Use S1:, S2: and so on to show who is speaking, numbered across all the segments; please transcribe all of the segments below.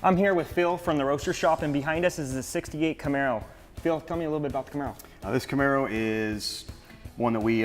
S1: I'm here with Phil from the Roadster shop, and behind us is the 68 Camaro. Phil, tell me a little bit about the Camaro.
S2: This Camaro is one that we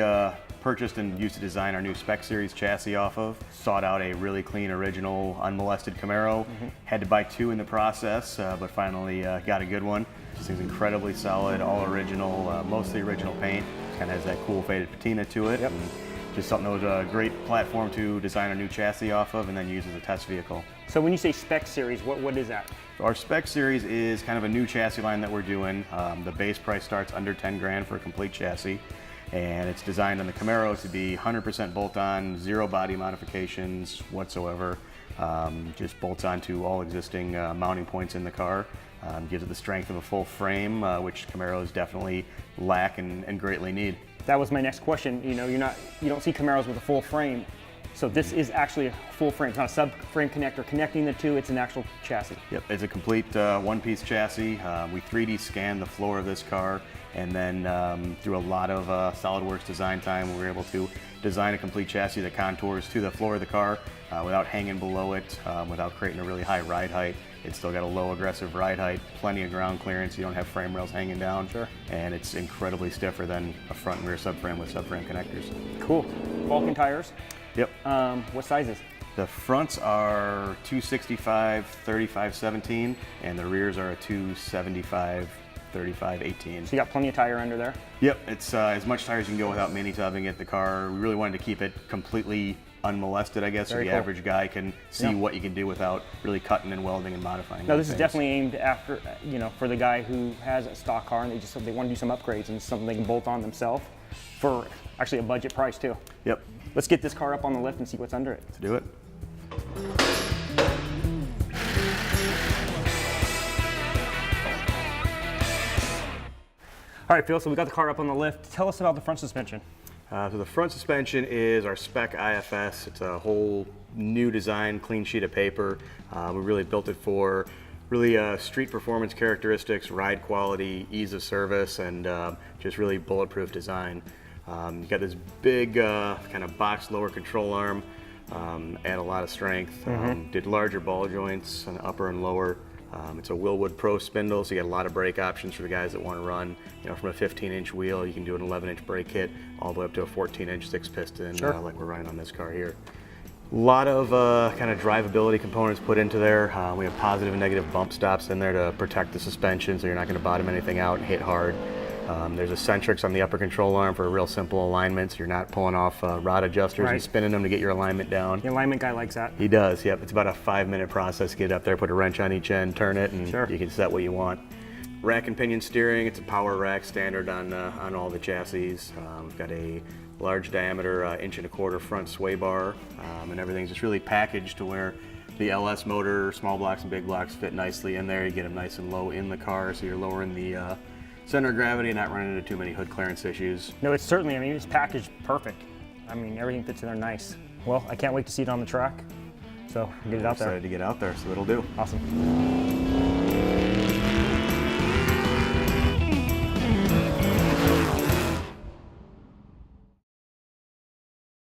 S2: purchased and used to design our new Spec Series chassis off of. Sought out a really clean, original, unmolested Camaro. Had to buy two in the process, but finally got a good one. This thing's incredibly solid, all original, mostly original paint. Kind of has that cool faded patina to it.
S1: Yep.
S2: And just something that was a great platform to design a new chassis off of and then use as a test vehicle.
S1: So when you say Spec Series, what is that?
S2: Our Spec Series is kind of a new chassis line that we're doing. The base price starts under 10 grand for a complete chassis, and it's designed on the Camaro to be 100% bolt-on, zero body modifications whatsoever. Just bolts onto all existing mounting points in the car. Gives it the strength of a full frame, which Camaros definitely lack and greatly need.
S1: That was my next question. You know, you don't see Camaros with a full frame. So this is actually a full frame. It's not a subframe connector connecting the two, it's an actual chassis.
S2: Yep, it's a complete one-piece chassis. We 3D scanned the floor of this car, and then through a lot of SolidWorks design time, we were able to design a complete chassis that contours to the floor of the car without hanging below it, without creating a really high ride height. It's still got a low aggressive ride height, plenty of ground clearance, you don't have frame rails hanging down.
S1: Sure.
S2: And it's incredibly stiffer than a front and rear subframe with subframe connectors.
S1: Cool. Vulcan tires.
S2: Yep.
S1: What sizes?
S2: The fronts are 265 35 17, and the rears are a 275 35 18.
S1: So you got plenty of tire under there?
S2: Yep, it's as much tire as you can go without mini tubbing it. The car, we really wanted to keep it completely unmolested, I guess, so the average guy can see what you can do without really cutting and welding and modifying.
S1: No, this is definitely aimed after, for the guy who has a stock car and they want to do some upgrades and something they can bolt on themselves for actually a budget price too.
S2: Yep.
S1: Let's get this car up on the lift and see what's under it.
S2: Let's do it.
S1: All right, Phil, so we got the car up on the lift. Tell us about the front suspension.
S2: So the front suspension is our Spec IFS. It's a whole new design, clean sheet of paper. We really built it for really street performance characteristics, ride quality, ease of service, and just really bulletproof design. You got this big kind of boxed lower control arm, add a lot of strength. Did larger ball joints on the upper and lower. It's a Willwood Pro spindle, so you get a lot of brake options for the guys that want to run. From a 15-inch wheel, you can do an 11-inch brake kit, all the way up to a 14-inch six-piston, like we're running on this car here. A lot of kind of drivability components put into there. We have positive and negative bump stops in there to protect the suspension, so you're not going to bottom anything out and hit hard. There's eccentrics on the upper control arm for a real simple alignment, so you're not pulling off rod adjusters and spinning them to get your alignment down.
S1: The alignment guy likes that.
S2: He does, yep. It's about a 5-minute process to get up there, put a wrench on each end, turn it, and you can set what you want. Rack and pinion steering, it's a power rack standard on all the chassis. We've got a large diameter 1.25" front sway bar, and everything's just really packaged to where the LS motor, small blocks and big blocks fit nicely in there. You get them nice and low in the car, so you're lowering the center of gravity and not running into too many hood clearance issues.
S1: No, it's certainly, it's packaged perfect. Everything fits in there nice. Well, I can't wait to see it on the track. So get it out there.
S2: Excited to get out there, so it'll do.
S1: Awesome.